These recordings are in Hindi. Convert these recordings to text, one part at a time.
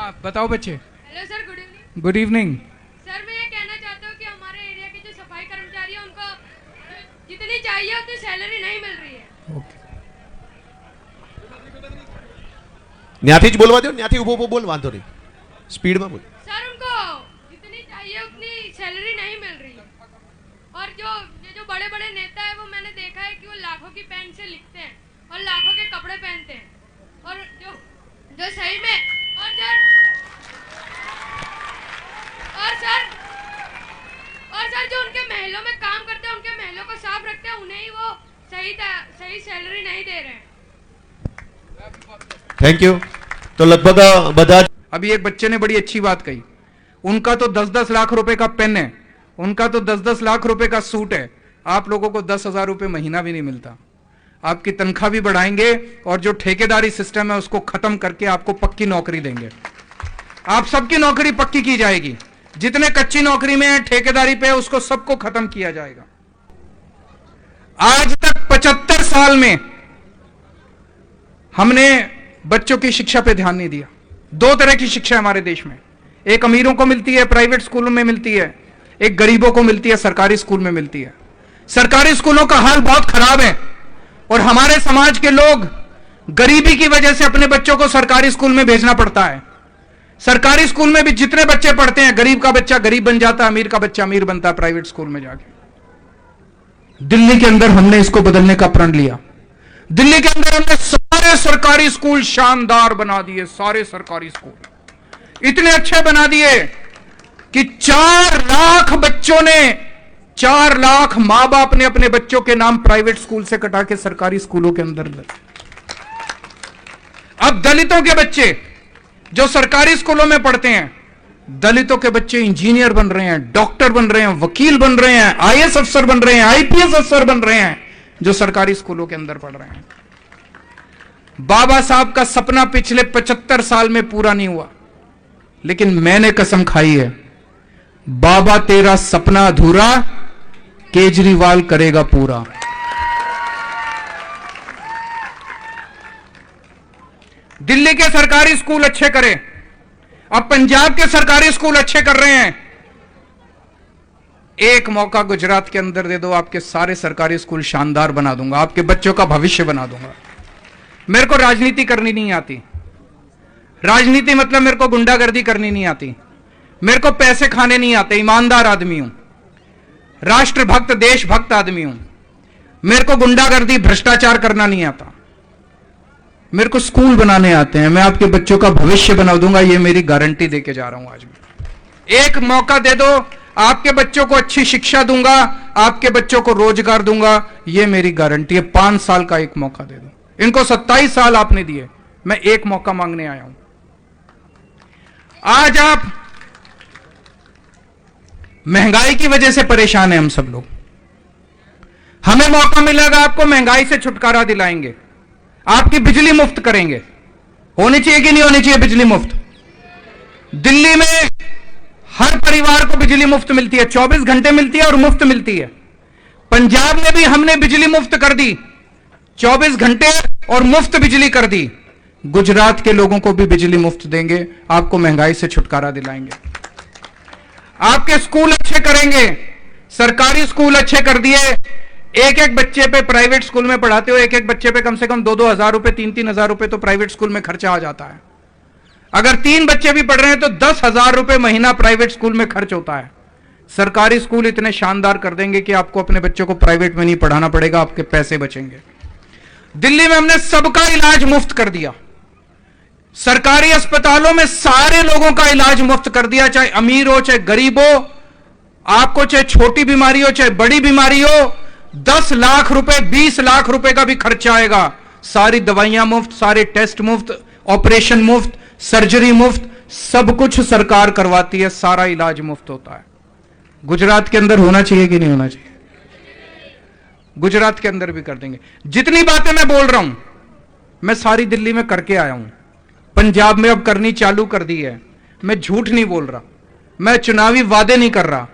हाँ बताओ बच्चे। Hello sir, good evening. Good evening. Sir मैं ये कहना चाहता हूँ कि हमारे एरिया के जो सफाई कर्मचारी हैं उनको जितनी चाहिए उतनी सैलरी नहीं मिल रही है। न्याथी ज बोलवा दो, न्याथी उभो बोल वांधो नहीं, स्पीड में बोल। सर उनको जितनी चाहिए उतनी सैलरी नहीं मिल रही है। और जो बड़े बड़े नेता है वो मैंने देखा है कि वो लाखों की पेन से लिखते हैं और लाखों के कपड़े पहनते हैं, और जो सही में और सर जो उनके महलों में काम करते हैं, उनके महलों को साफ रखते हैं, उन्हें ही वो सही सैलरी नहीं दे रहे हैं। Thank you. तो लगभग बता, अभी एक बच्चे ने बड़ी अच्छी बात कही, उनका तो 10-10 लाख रुपए का पेन है, उनका तो 10-10 लाख रुपए का सूट है, आप लोगों को 10,000 रुपए महीना भी नहीं मिलता। आपकी तनख्वाह भी बढ़ाएंगे और जो ठेकेदारी सिस्टम है उसको खत्म करके आपको पक्की नौकरी देंगे। आप सबकी नौकरी पक्की की जाएगी, जितने कच्ची नौकरी में है, ठेकेदारी पे, उसको सबको खत्म किया जाएगा। आज तक 75 साल में हमने बच्चों की शिक्षा पे ध्यान नहीं दिया। दो तरह की शिक्षा हमारे देश में, एक अमीरों को मिलती है, प्राइवेट स्कूलों में मिलती है, एक गरीबों को मिलती है, सरकारी स्कूल में मिलती है। सरकारी स्कूलों का हाल बहुत खराब है और हमारे समाज के लोग गरीबी की वजह से अपने बच्चों को सरकारी स्कूल में भेजना पड़ता है। सरकारी स्कूल में भी जितने बच्चे पढ़ते हैं, गरीब का बच्चा गरीब बन जाता है, अमीर का बच्चा अमीर बनता है प्राइवेट स्कूल में जाके। दिल्ली के अंदर हमने इसको बदलने का प्रण लिया। दिल्ली के अंदर हमने सारे सरकारी स्कूल शानदार बना दिए। सारे सरकारी स्कूल इतने अच्छे बना दिए कि 4 लाख बच्चों ने, 4 लाख मां बाप ने अपने बच्चों के नाम प्राइवेट स्कूल से कटा के सरकारी स्कूलों के अंदर। अब दलितों के बच्चे जो सरकारी स्कूलों में पढ़ते हैं, दलितों के बच्चे इंजीनियर बन रहे हैं, डॉक्टर बन रहे हैं, वकील बन रहे हैं, आईएएस अफसर बन रहे हैं, आईपीएस अफसर बन रहे हैं, जो सरकारी स्कूलों के अंदर पढ़ रहे हैं। बाबा साहब का सपना पिछले 75 साल में पूरा नहीं हुआ, लेकिन मैंने कसम खाई है, बाबा तेरा सपना अधूरा केजरीवाल करेगा पूरा। दिल्ली के सरकारी स्कूल अच्छे करें, अब पंजाब के सरकारी स्कूल अच्छे कर रहे हैं। एक मौका गुजरात के अंदर दे दो, आपके सारे सरकारी स्कूल शानदार बना दूंगा, आपके बच्चों का भविष्य बना दूंगा। मेरे को राजनीति करनी नहीं आती, राजनीति मतलब मेरे को गुंडागर्दी करनी नहीं आती, मेरे को पैसे खाने नहीं आते, ईमानदार आदमी हूं, राष्ट्रभक्त देशभक्त आदमी हूं। मेरे को गुंडागर्दी भ्रष्टाचार करना नहीं आता, मेरे को स्कूल बनाने आते हैं। मैं आपके बच्चों का भविष्य बना दूंगा, ये मेरी गारंटी देके जा रहा हूं आज भी। एक मौका दे दो, आपके बच्चों को अच्छी शिक्षा दूंगा, आपके बच्चों को रोजगार दूंगा, ये मेरी गारंटी है। 5 साल का एक मौका दे दो। इनको 27 साल आपने दिए, मैं एक मौका मांगने आया हूं। आज आप महंगाई की वजह से परेशान हैं हम सब लोग, हमें मौका मिलेगा, आपको महंगाई से छुटकारा दिलाएंगे, आपकी बिजली मुफ्त करेंगे। होनी चाहिए कि नहीं होनी चाहिए बिजली मुफ्त? दिल्ली में हर परिवार को बिजली मुफ्त मिलती है, 24 घंटे मिलती है और मुफ्त मिलती है। पंजाब में भी हमने बिजली मुफ्त कर दी, 24 घंटे और मुफ्त बिजली कर दी। गुजरात के लोगों को भी बिजली मुफ्त देंगे, आपको महंगाई से छुटकारा दिलाएंगे। आपके स्कूल अच्छे करेंगे, सरकारी स्कूल अच्छे कर दिए। एक बच्चे पे प्राइवेट स्कूल में पढ़ाते हो, एक बच्चे पे कम से कम 2-2 हजार रुपए, 3-3 हजार रुपए तो प्राइवेट स्कूल में खर्चा आ जाता है। अगर 3 बच्चे भी पढ़ रहे हैं तो 10,000 रुपए महीना प्राइवेट स्कूल में खर्च होता है। सरकारी स्कूल इतने शानदार कर देंगे कि आपको अपने बच्चों को प्राइवेट में नहीं पढ़ाना पड़ेगा, आपके पैसे बचेंगे। दिल्ली में हमने सबका इलाज मुफ्त कर दिया, सरकारी अस्पतालों में सारे लोगों का इलाज मुफ्त कर दिया, चाहे अमीर हो चाहे गरीब हो, आपको चाहे छोटी बीमारी हो चाहे बड़ी बीमारी हो, 10 लाख रुपए 20 लाख रुपए का भी खर्चा आएगा। सारी दवाइयां मुफ्त, सारे टेस्ट मुफ्त, ऑपरेशन मुफ्त, सर्जरी मुफ्त, सब कुछ सरकार करवाती है, सारा इलाज मुफ्त होता है। गुजरात के अंदर होना चाहिए कि नहीं होना चाहिए? गुजरात के अंदर भी कर देंगे। जितनी बातें मैं बोल रहा हूं मैं सारी दिल्ली में करके आया हूं, पंजाब में अब करनी चालू कर दी है। मैं झूठ नहीं बोल रहा, मैं चुनावी वादे नहीं कर रहा।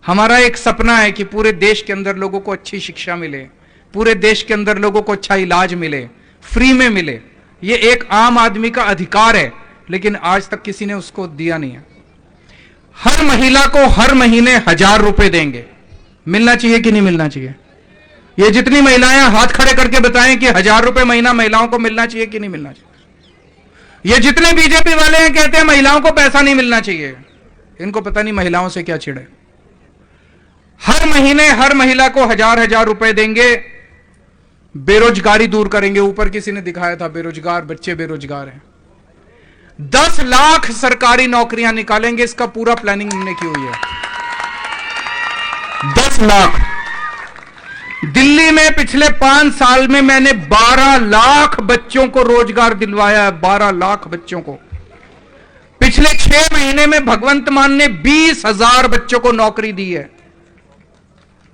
हमारा एक सपना है कि पूरे देश के अंदर लोगों को अच्छी शिक्षा मिले, पूरे देश के अंदर लोगों को अच्छा इलाज मिले, फ्री में मिले। ये एक आम आदमी का अधिकार है। लेकिन आज तक किसी ने उसको दिया नहीं है। हर महिला को हर महीने 1000 रुपए देंगे, मिलना चाहिए कि नहीं मिलना चाहिए? ये जितनी महिलाएं हाथ खड़े करके बताएं कि 1000 रुपए महीना महिलाओं को मिलना चाहिए कि नहीं मिलना चाहिए। ये जितने बीजेपी वाले हैं कहते हैं महिलाओं को पैसा नहीं मिलना चाहिए, इनको पता नहीं महिलाओं से क्या चिढ़े। हर महीने हर महिला को 1000 रुपए देंगे, बेरोजगारी दूर करेंगे। ऊपर किसी ने दिखाया था बेरोजगार बच्चे बेरोजगार हैं। 10 लाख सरकारी नौकरियां निकालेंगे, इसका पूरा प्लानिंग हमने की हुई है। 10 लाख। दिल्ली में पिछले 5 साल में मैंने 12 लाख बच्चों को रोजगार दिलवाया है, 12 लाख बच्चों को। पिछले 6 महीने में भगवंत मान ने 20,000 बच्चों को नौकरी दी है।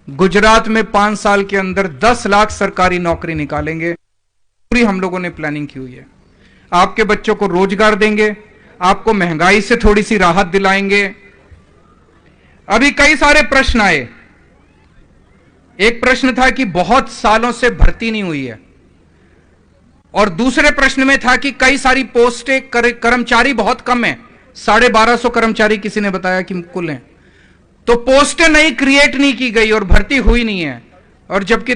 गुजरात में 5 साल के अंदर 10 लाख सरकारी नौकरी निकालेंगे, पूरी हम लोगों ने प्लानिंग की हुई है। आपके बच्चों को रोजगार देंगे, आपको महंगाई से थोड़ी सी राहत दिलाएंगे। अभी कई सारे प्रश्न आए। एक प्रश्न था कि बहुत सालों से भर्ती नहीं हुई है, और दूसरे प्रश्न में था कि कई सारी पोस्टें, कर्मचारी बहुत कम है, 1250 कर्मचारी किसी ने बताया कि कुल हैं। तो पोस्टें नहीं क्रिएट नहीं की गई और भर्ती हुई नहीं है, और जबकि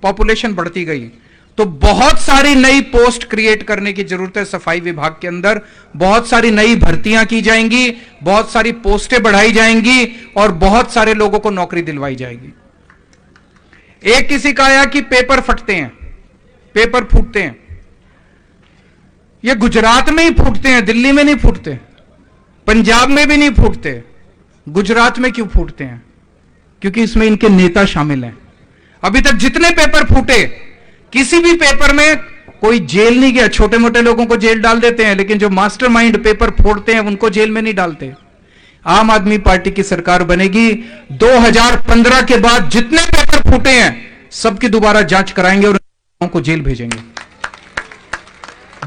पॉपुलेशन बढ़ती गई। तो बहुत सारी नई पोस्ट क्रिएट करने की जरूरत है। सफाई विभाग के अंदर बहुत सारी नई भर्तियां की जाएंगी, बहुत सारी पोस्टें बढ़ाई जाएंगी और बहुत सारे लोगों को नौकरी दिलवाई जाएगी। एक किसी का आया कि पेपर फटते हैं, पेपर फूटते हैं। ये गुजरात में ही फूटते हैं, दिल्ली में नहीं फूटते, पंजाब में भी नहीं फूटते, गुजरात में क्यों फूटते हैं? क्योंकि इसमें इनके नेता शामिल हैं। अभी तक जितने पेपर फूटे, किसी भी पेपर में कोई जेल नहीं गया। छोटे मोटे लोगों को जेल डाल देते हैं, लेकिन जो मास्टरमाइंड पेपर फोड़ते हैं उनको जेल में नहीं डालते। आम आदमी पार्टी की सरकार बनेगी, 2015 के बाद जितने पेपर फूटे हैं सबकी दोबारा जांच कराएंगे और नेताओं को जेल भेजेंगे।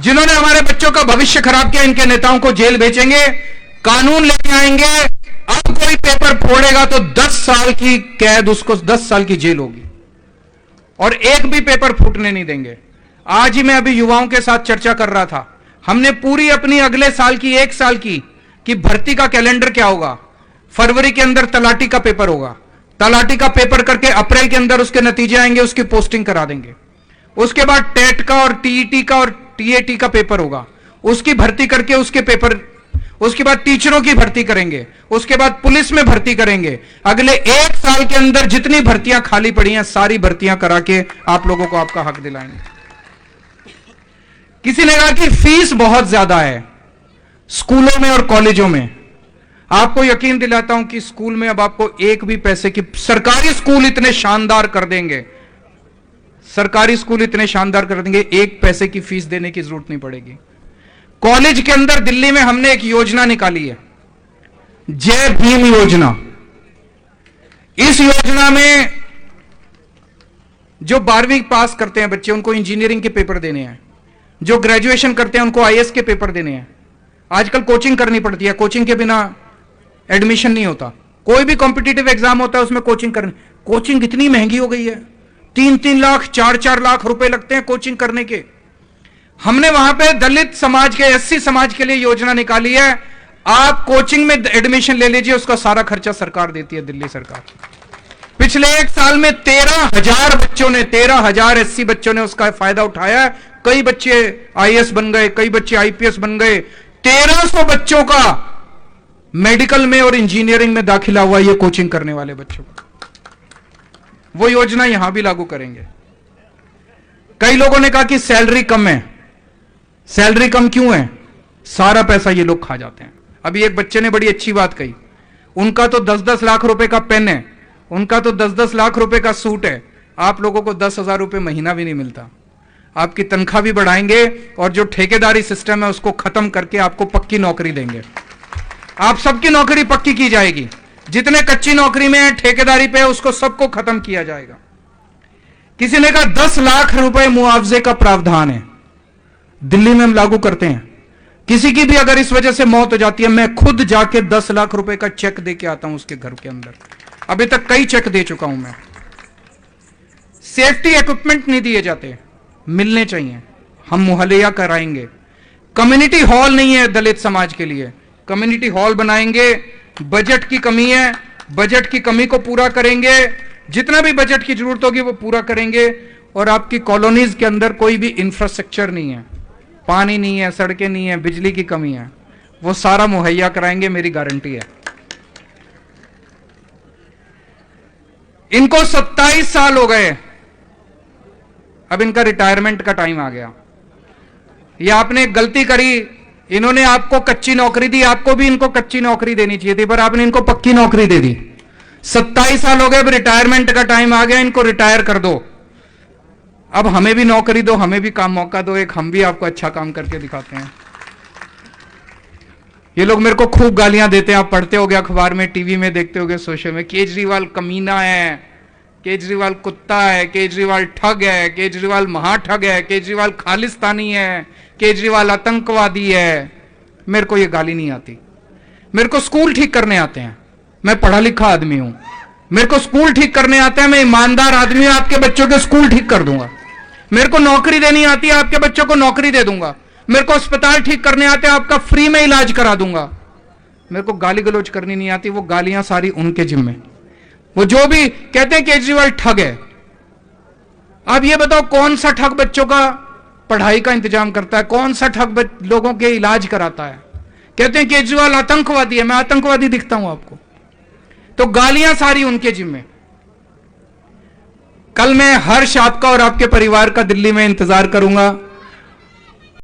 जिन्होंने हमारे बच्चों का भविष्य खराब किया, इनके नेताओं को जेल भेजेंगे, कानून लेके आएंगे। अब कोई पेपर फोड़ेगा तो 10 साल की कैद, उसको 10 साल की जेल होगी, और एक भी पेपर फूटने नहीं देंगे। आज ही मैं अभी युवाओं के साथ चर्चा कर रहा था। हमने पूरी अपनी अगले साल की 1 साल की कि भर्ती का कैलेंडर क्या होगा। फरवरी के अंदर तलाटी का पेपर होगा, तलाटी का पेपर करके अप्रैल के अंदर उसके नतीजे आएंगे, उसकी पोस्टिंग करा देंगे। उसके बाद टेट का और टीईटी का और टीएटी का पेपर होगा, उसकी भर्ती करके उसके पेपर, उसके बाद टीचरों की भर्ती करेंगे, उसके बाद पुलिस में भर्ती करेंगे। अगले 1 साल के अंदर जितनी भर्तियां खाली पड़ी हैं सारी भर्तियां करा के आप लोगों को आपका हक दिलाएंगे। किसी ने कहा कि फीस बहुत ज्यादा है स्कूलों में और कॉलेजों में। आपको यकीन दिलाता हूं कि स्कूल में अब आपको एक भी पैसे की, सरकारी स्कूल इतने शानदार कर देंगे, सरकारी स्कूल इतने शानदार कर देंगे, 1 पैसे की फीस देने की जरूरत नहीं पड़ेगी। कॉलेज के अंदर दिल्ली में हमने एक योजना निकाली है, जय भीम योजना। इस योजना में जो 12वीं पास करते हैं बच्चे, उनको इंजीनियरिंग के पेपर देने हैं। जो ग्रेजुएशन करते हैं उनको आईएएस के पेपर देने हैं। आजकल कोचिंग करनी पड़ती है, कोचिंग के बिना एडमिशन नहीं होता। कोई भी कॉम्पिटिटिव एग्जाम होता है उसमें कोचिंग करनी, कोचिंग इतनी महंगी हो गई है, 3-3 लाख 4-4 लाख रुपए लगते हैं कोचिंग करने के। हमने वहां पे दलित समाज के, एससी समाज के लिए योजना निकाली है, आप कोचिंग में एडमिशन ले लीजिए, उसका सारा खर्चा सरकार देती है, दिल्ली सरकार। पिछले 1 साल में 13,000 बच्चों ने, 13,000 एससी बच्चों ने उसका फायदा उठाया है। कई बच्चे आईएएस बन गए, कई बच्चे आईपीएस बन गए। 1300 बच्चों का मेडिकल में और इंजीनियरिंग में दाखिला हुआ ये कोचिंग करने वाले बच्चों का। वो योजना यहां भी लागू करेंगे। कई लोगों ने कहा कि सैलरी कम है। सैलरी कम क्यों है? सारा पैसा ये लोग खा जाते हैं। अभी एक बच्चे ने बड़ी अच्छी बात कही, उनका तो 10-10 लाख रुपए का पेन है, उनका तो 10-10 लाख रुपए का सूट है, आप लोगों को 10,000 रुपए महीना भी नहीं मिलता। आपकी तनख्वाह भी बढ़ाएंगे और जो ठेकेदारी सिस्टम है उसको खत्म करके आपको पक्की नौकरी देंगे। आप सबकी नौकरी पक्की की जाएगी। जितने कच्ची नौकरी में है, ठेकेदारी पे है, उसको सबको खत्म किया जाएगा। किसी ने कहा 10 लाख रुपए मुआवजे का प्रावधान है, दिल्ली में हम लागू करते हैं। किसी की भी अगर इस वजह से मौत हो जाती है, मैं खुद जाके 10 लाख रुपए का चेक दे के आता हूं उसके घर के अंदर। अभी तक कई चेक दे चुका हूं मैं। सेफ्टी इक्विपमेंट नहीं दिए जाते, मिलने चाहिए, हम मुहैया कराएंगे। कम्युनिटी हॉल नहीं है दलित समाज के लिए। कम्युनिटी हॉल बनाएंगे, बजट की कमी है, बजट की कमी को पूरा करेंगे, जितना भी बजट की जरूरत होगी वो पूरा करेंगे। और आपकी कॉलोनीज के अंदर कोई भी इंफ्रास्ट्रक्चर नहीं है, पानी नहीं है, सड़कें नहीं है, बिजली की कमी है, वो सारा मुहैया कराएंगे, मेरी गारंटी है। इनको 27 साल हो गए, अब इनका रिटायरमेंट का टाइम आ गया। ये आपने एक गलती करी, इन्होंने आपको कच्ची नौकरी दी, आपको भी इनको कच्ची नौकरी देनी चाहिए थी, पर आपने इनको पक्की नौकरी दे दी। 27 साल हो गए, अब रिटायरमेंट का टाइम आ गया, इनको रिटायर कर दो। अब हमें भी नौकरी दो, हमें भी काम मौका दो, एक हम भी आपको अच्छा काम करके दिखाते हैं। ये लोग मेरे को खूब गालियां देते हैं, आप पढ़ते होगे अखबार में, टीवी में देखते होगे, सोशल में, केजरीवाल कमीना है, केजरीवाल कुत्ता है, केजरीवाल ठग है, केजरीवाल महाठग है, केजरीवाल खालिस्तानी है, केजरीवाल आतंकवादी है। मेरे को ये गाली नहीं आती, मेरे को स्कूल ठीक करने आते हैं, मैं पढ़ा लिखा आदमी हूं, मेरे को स्कूल ठीक करने आते हैं, मैं ईमानदार आदमी हूं, आपके बच्चों के स्कूल ठीक कर दूंगा। मेरे को नौकरी देनी आती है, आपके बच्चों को नौकरी दे दूंगा। मेरे को अस्पताल ठीक करने आते हैं, आपका फ्री में इलाज करा दूंगा। मेरे को गाली गलौज करनी नहीं आती, वो गालियां सारी उनके जिम्मे। वो जो भी कहते हैं केजरीवाल ठग है, आप ये बताओ कौन सा ठग बच्चों का पढ़ाई का इंतजाम करता है, कौन सा ठग लोगों के इलाज कराता है। कहते हैं केजरीवाल आतंकवादी है, मैं आतंकवादी दिखता हूं आपको? तो गालियां सारी उनके जिम्मे। कल मैं हर्ष आपका और आपके परिवार का दिल्ली में इंतजार करूंगा।